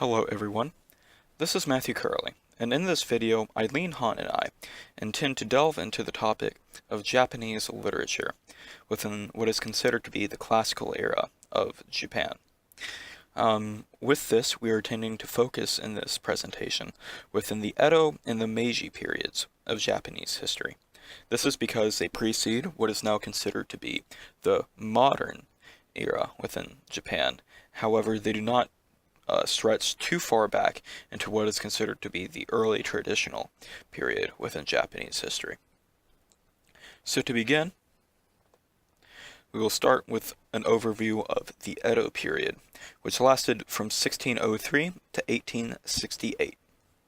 Hello everyone, this is Matthew Curley, and in this video, Eileen Hahn and I intend to delve into the topic of Japanese literature within what is considered to be the classical era of Japan. With this, we are intending to focus in this presentation within the Edo and the Meiji periods of Japanese history. This is because they precede what is now considered to be the modern era within Japan. However, they do not stretch too far back into what is considered to be the early traditional period within Japanese history. So to begin, we will start with an overview of the Edo period, which lasted from 1603 to 1868.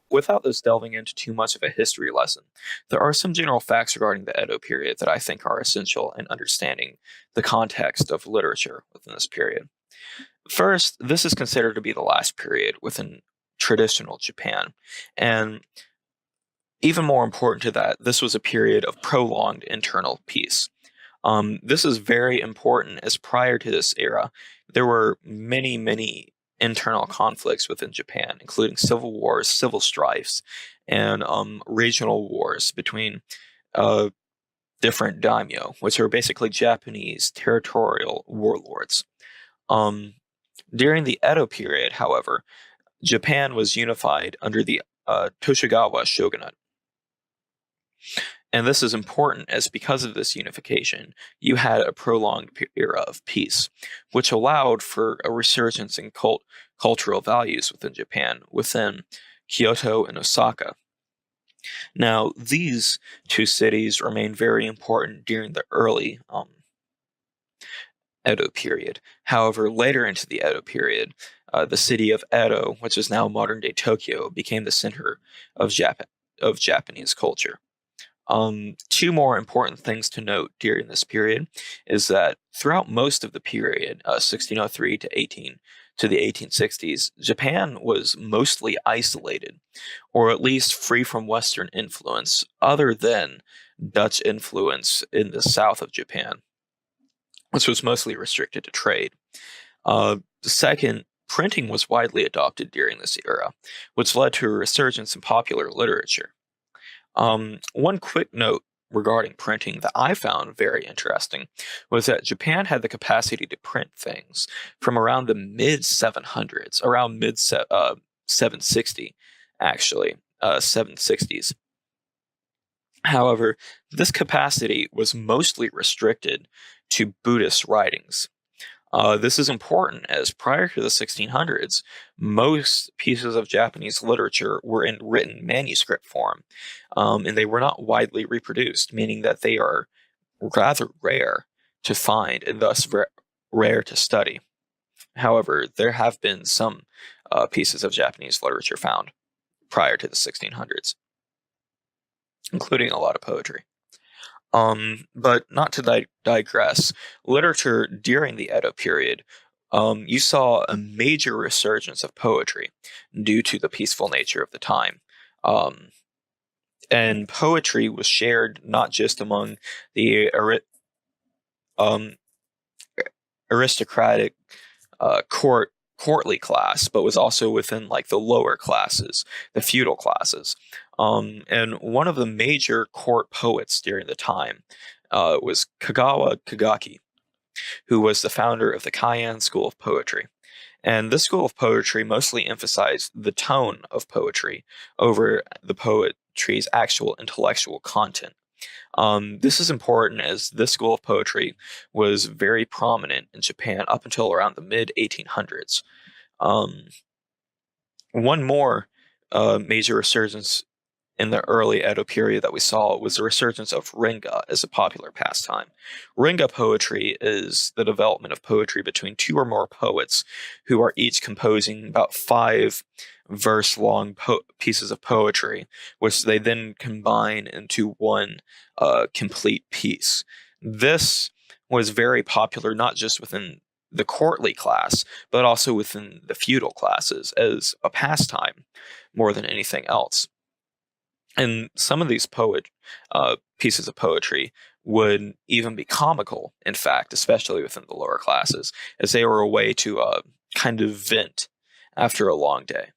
Without this delving into too much of a history lesson, there are some general facts regarding the Edo period that I think are essential in understanding the context of literature within this period. First, this is considered to be the last period within traditional Japan, and even more important to that, this was a period of prolonged internal peace. This is very important as prior to this era, there were many internal conflicts within Japan, including civil wars, civil strifes, and regional wars between different daimyo, which are basically Japanese territorial warlords. During the Edo period, however, Japan was unified under the Tokugawa shogunate. And this is important as because of this unification, you had a prolonged era of peace, which allowed for a resurgence in cultural values within Japan, within Kyoto and Osaka. Now, these two cities remained very important during the early Edo period. However, later into the Edo period, the city of Edo, which is now modern-day Tokyo, became the center of Japanese culture. Two more important things to note during this period is that throughout most of the period, 1603 to the 1860s, Japan was mostly isolated, or at least free from Western influence, other than Dutch influence in the south of Japan, which was mostly restricted to trade. Second, printing was widely adopted during this era, which led to a resurgence in popular literature. One quick note regarding printing that I found very interesting was that Japan had the capacity to print things from around the mid 700s, around mid 760, actually, 760s. However, this capacity was mostly restricted to Buddhist writings. This is important as prior to the 1600s, most pieces of Japanese literature were in written manuscript form, and they were not widely reproduced, meaning that they are rather rare to find and thus rare to study. However, there have been some pieces of Japanese literature found prior to the 1600s, including a lot of poetry. But not to digress, literature during the Edo period, you saw a major resurgence of poetry due to the peaceful nature of the time. And poetry was shared not just among the um, aristocratic courtly class, but was also within like the lower classes, the feudal classes. And one of the major court poets during the time was Kagawa Kagaki, who was the founder of the Kaian School of Poetry. And this school of poetry mostly emphasized the tone of poetry over the poetry's actual intellectual content. This is important as this school of poetry was very prominent in Japan up until around the mid 1800s. One more major resurgence in the early Edo period that we saw was the resurgence of Renga as a popular pastime. Renga poetry is the development of poetry between two or more poets who are each composing about 5 verse-long pieces of poetry, which they then combine into one complete piece. This was very popular not just within the courtly class, but also within the feudal classes as a pastime more than anything else. And some of these pieces of poetry would even be comical, in fact, especially within the lower classes, as they were a way to kind of vent after a long day.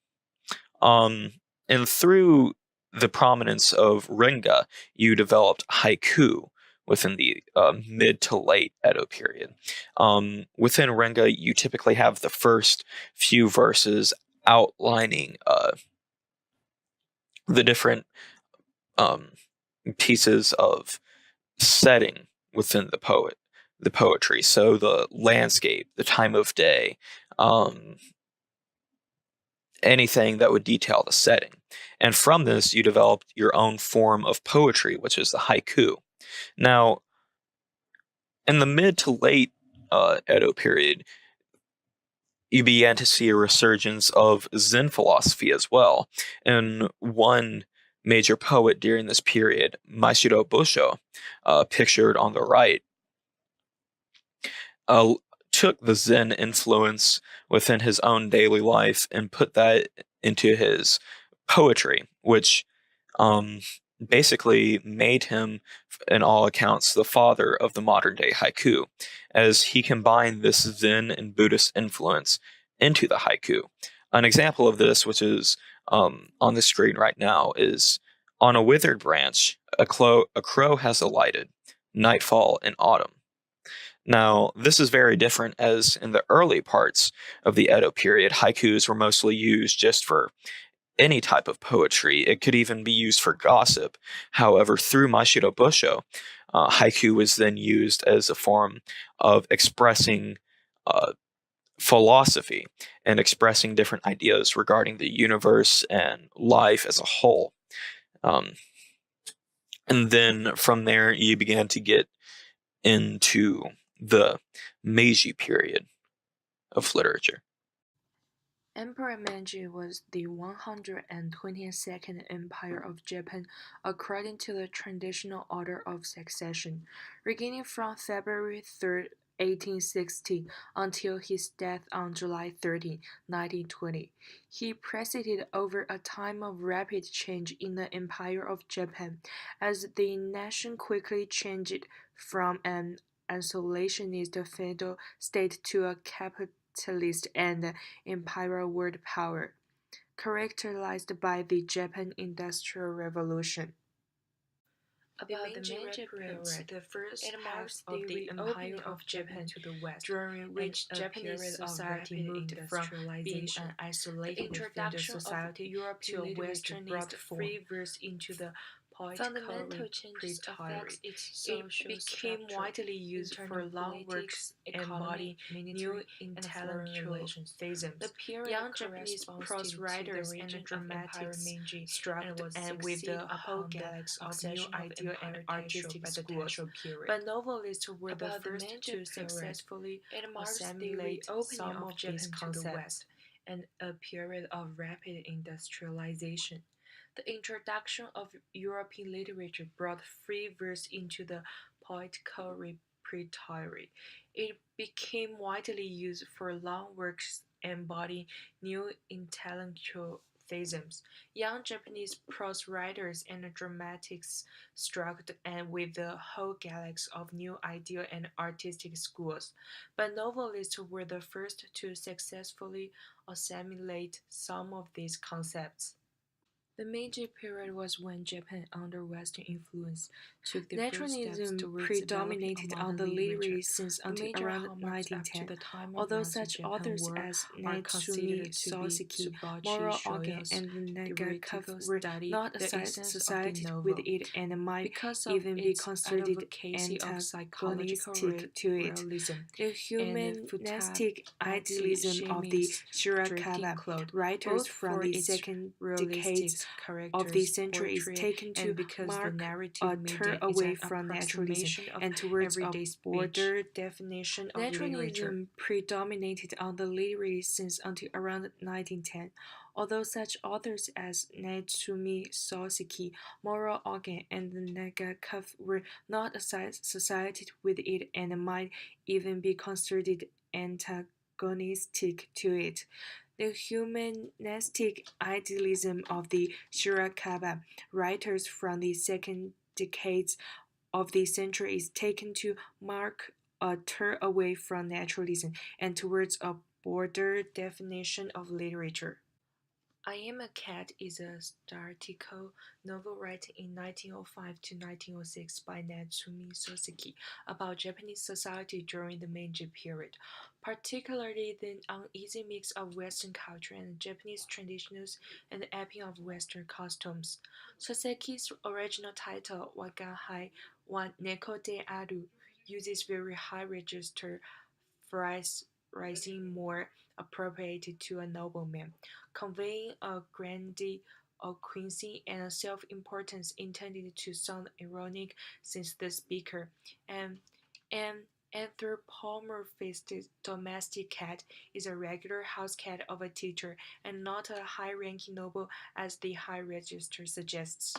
Um, and through the prominence of Ringa, you developed haiku within the mid to late Edo period. Within Ringa, you typically have the first few verses outlining the different um, pieces of setting within the poetry. So the landscape, the time of day, um, anything that would detail the setting. And from this, you developed your own form of poetry, which is the haiku. Now, in the mid to late Edo period, you began to see a resurgence of Zen philosophy as well. And one major poet during this period, Maeshiro Busho, pictured on the right, uh, took the Zen influence within his own daily life and put that into his poetry, which um, basically made him, in all accounts, the father of the modern day haiku, as he combined this Zen and Buddhist influence into the haiku. An example of this, which is on the screen right now, is on a withered branch, a crow has alighted, nightfall in autumn. Now, this is very different as in the early parts of the Edo period, haikus were mostly used just for any type of poetry. It could even be used for gossip. However, through Mashiro Busho, haiku was then used as a form of expressing uh, philosophy and expressing different ideas regarding the universe and life as a whole. Um, and then from there, you began to get into the Meiji period of literature. Emperor Meiji was the 122nd Empire of Japan according to the traditional order of succession, beginning from February 3, 1860 until his death on July 30, 1920. He presided over a time of rapid change in the Empire of Japan as the nation quickly changed from an isolationist feudal state to a capitalist and imperial world power, characterized by the Japan Industrial Revolution. About the Meiji period, the first half of the Empire of Japan to the west, during which Japanese society moved from being an isolated feudal society to a westernized free verse into the political repertoire. It became widely used for long works embodying new intellectual themes. Young Japanese prose writers and dramatists struck and with the whole galaxy of new ideal and artistic schools, but novelists were the first to successfully assimilate some of these concepts and a period of rapid industrialization. The introduction of European literature brought free verse into the poetical repertoire. It became widely used for long works embodying new intellectual themes. Young Japanese prose writers and dramatists struck and with the whole galaxy of new ideal and artistic schools, but novelists were the first to successfully assimilate some of these concepts. The Meiji period was when Japan, under Western influence, took the Naturalism predominated on the literary scene until around 1910, although such authors as Natsumi Soseki, Moro Ogen, and Nagakava were not associated with it and might even be considered antagonistic to it. The humanistic idealism of the Shirakawa writers from the second decades of the century is taken to mark a turn away from naturalism and towards a broader definition of literature. Naturalism predominated on the literary scene until around 1910, although such authors as Natsumi Soseki, Moro Ogen, and Nagakava were not associated with it and might even be considered antagonistic to it. The humanistic idealism of the Shirakawa writers from the second decades of the century is taken to mark a turn away from naturalism and towards a broader definition of literature. I Am a Cat is a satirical novel written in 1905 to 1906 by Natsumi Soseki about Japanese society during the Meiji period, particularly the uneasy mix of Western culture and Japanese traditions and the appeal of Western costumes. Soseki's original title, Waganhai wa Neko de Aru, uses very high register phrase rising more appropriate to a nobleman, conveying a grandiloquency and a self-importance intended to sound ironic since the speaker, and an anthropomorphized domestic cat is a regular house cat of a teacher and not a high-ranking noble as the high register suggests.